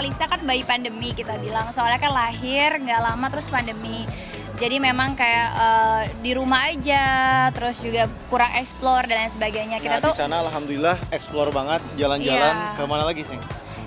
Kalisa kan bayi pandemi kita bilang, soalnya kan lahir nggak lama terus pandemi. Jadi memang kayak di rumah aja, terus juga kurang explore dan lain sebagainya. Kita di sana alhamdulillah explore banget, jalan-jalan. Kemana lagi sih?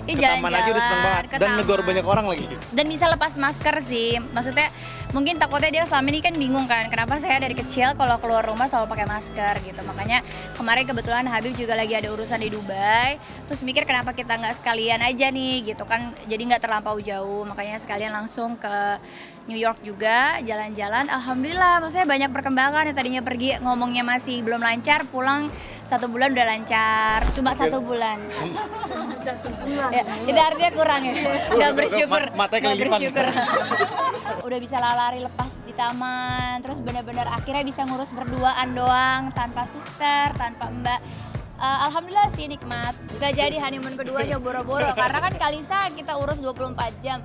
Ke taman aja udah seneng banget dan negor banyak orang lagi. Dan bisa lepas masker sih, maksudnya mungkin takutnya dia selama ini kan bingung kan, kenapa saya dari kecil kalau keluar rumah selalu pakai masker gitu. Makanya kemarin kebetulan Habib juga lagi ada urusan di Dubai, terus mikir kenapa kita nggak sekalian aja nih gitu kan, jadi nggak terlampau jauh. Makanya sekalian langsung ke New York juga jalan-jalan. Alhamdulillah, maksudnya banyak perkembangan. Yang tadinya pergi ngomongnya masih belum lancar, pulang 1 bulan udah lancar. Cuma 1 bulan. 1 bulan. Ya, jadi artinya kurang ya. Nggak bersyukur. Matanya kelipan. Udah bisa lari lepas di taman. Terus benar-benar akhirnya bisa ngurus berduaan doang, tanpa suster, tanpa mbak. Alhamdulillah sih nikmat. Gak jadi honeymoon keduanya boro-boro. Karena kan Kalisa kita urus 24 jam.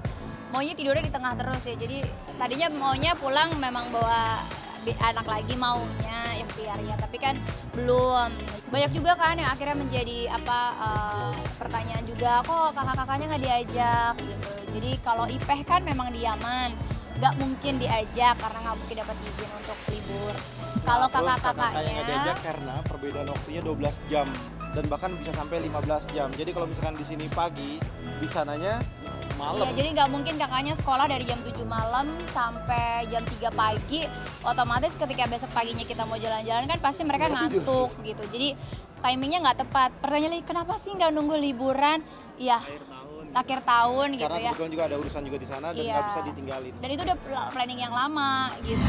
Maunya tidurnya di tengah terus ya, jadi tadinya maunya pulang memang bawa anak lagi maunya ikhtiarnya, tapi kan belum. Banyak juga kan yang akhirnya menjadi pertanyaan juga, kok kakak-kakaknya nggak diajak gitu. Jadi kalau Ipeh kan memang di Yaman, nggak mungkin diajak karena nggak mungkin dapat izin untuk libur. Kalau kakak-kakaknya nggak diajak karena perbedaan waktunya 12 jam dan bahkan bisa sampai 15 jam. Jadi kalau misalkan di sini pagi, di sananya malam. Iya, jadi nggak mungkin kakaknya sekolah dari jam 7 malam sampai jam 3 pagi. Otomatis ketika besok paginya kita mau jalan-jalan kan pasti mereka ngantuk gitu. Jadi timingnya nggak tepat. Pertanyaannya kenapa sih nggak nunggu liburan? Iya. Akhir tahun gitu ya. Karena kebetulan juga ada urusan juga di sana dan nggak bisa ditinggalin. Dan itu udah planning yang lama gitu.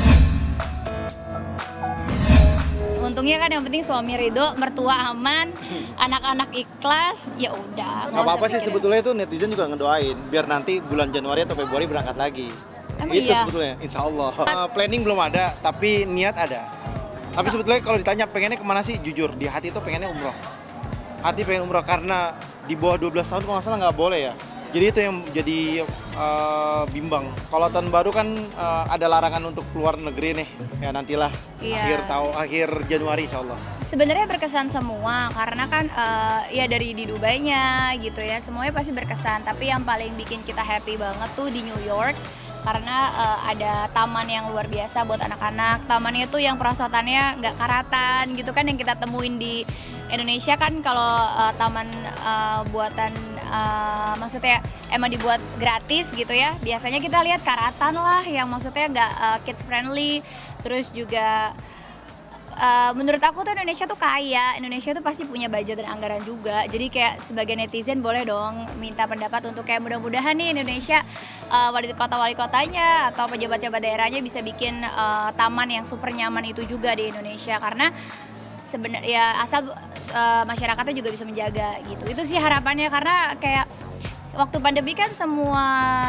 Untungnya kan yang penting suami ridho, mertua aman, anak-anak ikhlas, ya udah. Nggak apa-apa sih sebetulnya itu netizen juga ngedoain biar nanti bulan Januari atau Februari berangkat lagi. Itu sebetulnya, insya Allah. Planning belum ada, tapi niat ada. Tapi sebetulnya kalau ditanya pengennya kemana sih, jujur di hati itu pengennya umroh. Hati pengen umroh karena di bawah 12 tahun kalau nggak salah nggak boleh ya. Jadi itu yang jadi bimbang. Kalau tahun baru kan ada larangan untuk keluar negeri nih. Ya nantilah akhir Januari insya Allah. Sebenarnya berkesan semua karena kan ya dari di Dubai-nya gitu ya, semuanya pasti berkesan. Tapi yang paling bikin kita happy banget tuh di New York karena ada taman yang luar biasa buat anak-anak. Tamannya itu yang perosotannya nggak karatan gitu kan, yang kita temuin di Indonesia kan kalau taman buatan maksudnya emang dibuat gratis gitu ya. Biasanya kita lihat karatan lah yang maksudnya nggak kids friendly. Terus juga menurut aku tuh Indonesia tuh kaya, Indonesia tuh pasti punya budget dan anggaran juga. Jadi kayak sebagai netizen boleh dong minta pendapat untuk kayak mudah-mudahan nih Indonesia wali kotanya atau pejabat-pejabat daerahnya bisa bikin taman yang super nyaman itu juga di Indonesia, karena sebenarnya ya asal masyarakatnya juga bisa menjaga gitu. Itu sih harapannya, karena kayak waktu pandemi kan semua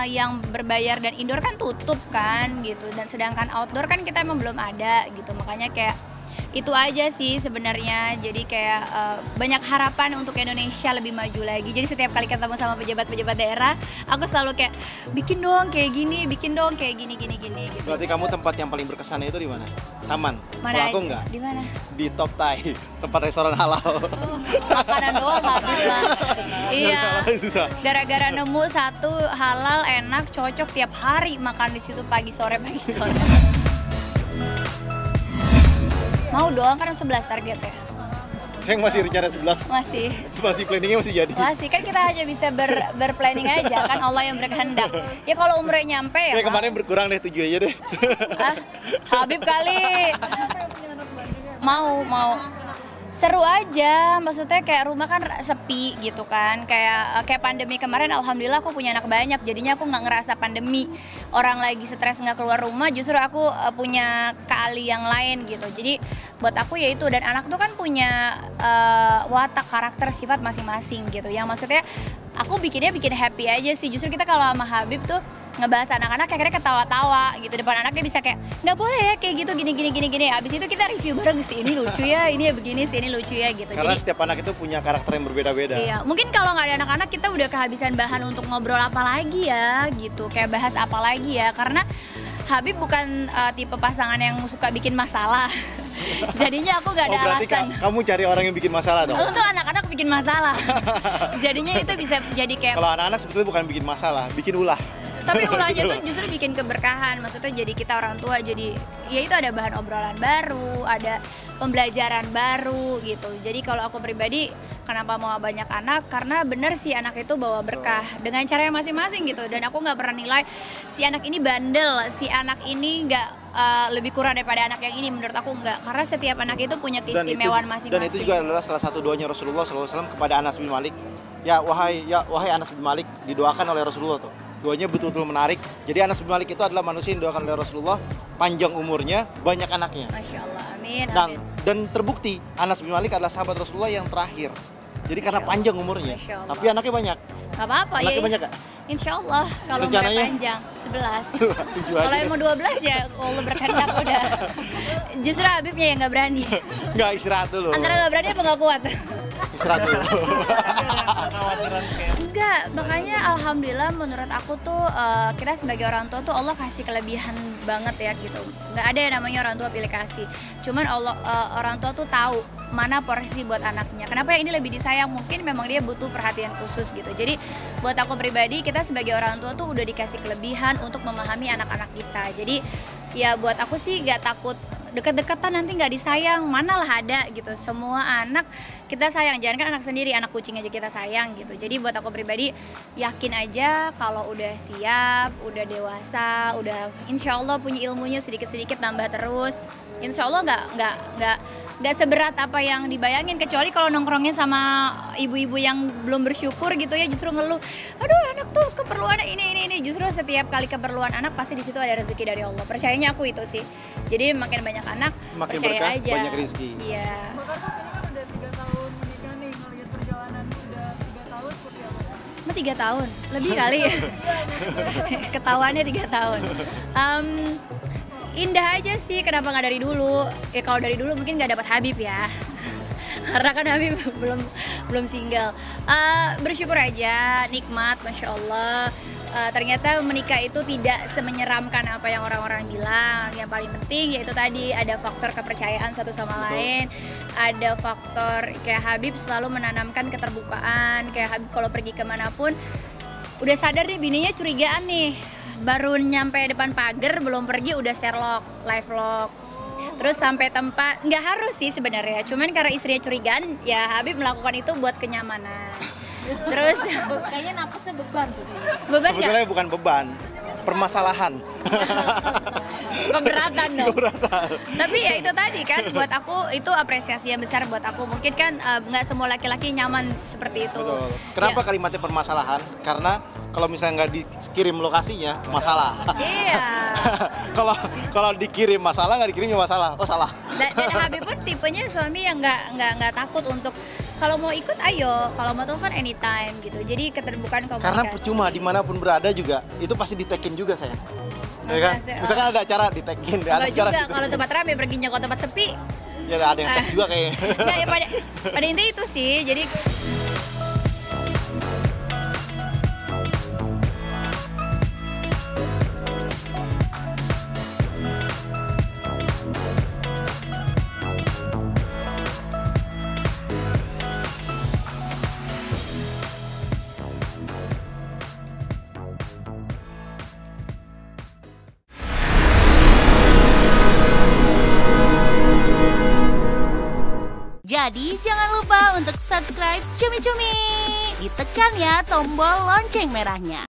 yang berbayar dan indoor kan tutup kan gitu, dan sedangkan outdoor kan kita emang belum ada gitu. Makanya kayak itu aja sih sebenarnya. Jadi kayak banyak harapan untuk Indonesia lebih maju lagi. Jadi setiap kali ketemu sama pejabat-pejabat daerah, aku selalu kayak bikin dong kayak gini, bikin dong kayak gini gitu. Berarti kamu tempat yang paling berkesan itu di mana? Taman. Mana? Kalau aku enggak. Di mana? Di Top Thai, tempat restoran halal. Makanan doang habis lah. Iya. Gara-gara nemu satu halal enak cocok, tiap hari makan di situ pagi sore. Mau dong, kan 11 target ya. Saya masih rencana 11. Masih planningnya masih jadi. Masih, kan kita hanya bisa berplanning aja, kan Allah yang berkehendak. Ya kalau umroh nyampe ya. Kemarin berkurang deh, 7 aja deh. Habib kali. Mau. Seru aja, maksudnya kayak rumah kan sepi gitu kan, kayak pandemi kemarin alhamdulillah aku punya anak banyak, jadinya aku nggak ngerasa pandemi. Orang lagi stres nggak keluar rumah, justru aku punya keahli yang lain gitu. Jadi buat aku ya itu, dan anak tuh kan punya watak, karakter, sifat masing-masing gitu, yang maksudnya aku bikin happy aja sih. Justru kita kalau sama Habib tuh ngebahas anak-anak akhirnya ketawa-tawa gitu depan anaknya, bisa kayak nggak boleh ya kayak gitu gini. Abis itu kita review bareng sih, ini lucu ya, ini ya begini sih, ini lucu ya gitu. Karena jadi setiap anak itu punya karakter yang berbeda-beda. iya, mungkin kalau nggak ada anak-anak kita udah kehabisan bahan untuk ngobrol apa lagi ya gitu, kayak bahas apa lagi ya, karena Habib bukan tipe pasangan yang suka bikin masalah. Jadinya aku nggak ada berarti alasan. Kamu cari orang yang bikin masalah dong? Untuk anak-anak bikin masalah. Jadinya itu bisa jadi kayak, Kalau anak-anak sebetulnya bukan bikin masalah, bikin ulah. tapi ulahnya tuh justru bikin keberkahan. Maksudnya jadi kita orang tua jadi ya itu ada bahan obrolan baru, ada pembelajaran baru gitu. Jadi kalau aku pribadi kenapa mau banyak anak, karena bener sih anak itu bawa berkah dengan cara yang masing-masing gitu. Dan aku nggak pernah nilai si anak ini bandel, si anak ini nggak lebih kurang daripada anak yang ini. Menurut aku nggak, karena setiap anak itu punya keistimewaan masing-masing. Dan itu juga adalah salah satu doanya Rasulullah SAW kepada Anas bin Malik. Ya wahai Anas bin Malik, didoakan oleh Rasulullah tuh. Doanya betul-betul menarik. Jadi Anas bin Malik itu adalah manusia yang didoakan oleh Rasulullah, panjang umurnya, banyak anaknya. Masya Allah, amin. Dan terbukti Anas bin Malik adalah sahabat Rasulullah yang terakhir. Jadi karena panjang umurnya, tapi anaknya banyak. Gak apa-apa ya. Anaknya banyak gak? Insya Allah kalau umurnya panjang 11. Kalau yang mau 12 ya Allah berkehendak udah. Justru Habibnya yang gak berani. Gak, istirahat dulu. Antara gak berani apa gak kuat? Istirahat dulu. Enggak, makanya alhamdulillah menurut aku tuh kita sebagai orang tua tuh Allah kasih kelebihan banget ya gitu. Nggak ada yang namanya orang tua pilih kasih. Cuman orang tua tuh tahu mana porsi buat anaknya. Kenapa yang ini lebih disayang? Mungkin memang dia butuh perhatian khusus gitu. Jadi buat aku pribadi, kita sebagai orang tua tuh udah dikasih kelebihan untuk memahami anak-anak kita. Jadi ya buat aku sih gak takut deket-deketan nanti nggak disayang, manalah ada gitu. Semua anak kita sayang, jangan kan anak sendiri, anak kucing aja kita sayang gitu. Jadi buat aku pribadi yakin aja kalau udah siap, udah dewasa, udah insya Allah punya ilmunya sedikit-sedikit nambah terus. Insya Allah nggak seberat apa yang dibayangin, kecuali kalau nongkrongnya sama ibu-ibu yang belum bersyukur gitu ya, justru ngeluh, aduh anak tuh keperluan ini. Justru setiap kali keperluan anak pasti di situ ada rezeki dari Allah. Percayanya aku itu sih. Jadi makin banyak anak, makin percaya berkah, aja. banyak rezeki. Iya. Kan udah 3 tahun menikah nih, ngelihat perjalanan udah 3 tahun seperti apa? 3 tahun, lebih kali ya. Ketahuannya 3 tahun. Indah aja sih, kenapa nggak dari dulu? Ya kalau dari dulu mungkin nggak dapat Habib ya. Karena kan Habib belum single. Bersyukur aja, nikmat, masya Allah. Ternyata menikah itu tidak semenyeramkan apa yang orang-orang bilang. Yang paling penting yaitu tadi ada faktor kepercayaan satu sama lain. Ada faktor kayak Habib selalu menanamkan keterbukaan. Kayak Habib kalau pergi kemanapun udah sadar nih bininya curigaan nih. Baru nyampe depan pagar belum pergi udah share live vlog. Terus sampai tempat, nggak harus sih sebenarnya, cuman karena istrinya curigaan ya Habib melakukan itu buat kenyamanan. Terus Kayaknya napasnya beban tuh dia. beban nggak? Sebetulnya bukan beban, permasalahan. Keberatan dong. Tapi ya itu tadi kan buat aku itu apresiasi yang besar buat aku. Mungkin kan nggak semua laki-laki nyaman seperti itu. Betul. Kenapa Ya. kalimatnya permasalahan? Karena kalau misalnya nggak dikirim lokasinya, masalah. Iya. Kalau dikirim masalah, nggak dikirim ya masalah. Oh salah. Dan Habib pun tipenya suami yang nggak takut untuk kalau mau ikut ayo, kalau mau telepon anytime gitu. Jadi keterbukaan komunikasi. Karena percuma dimanapun berada juga, itu pasti ditekin juga saya. Ya kan? Misalkan ada acara ditekin, ada Enggak acara juga, kalau tempat rame perginya kalau tempat sepi. ya ada yang tag juga kayaknya. Nggak, ya pada intinya itu sih. Jadi Jadi jangan lupa untuk subscribe Cumi Cumi. Ditekan ya tombol lonceng merahnya.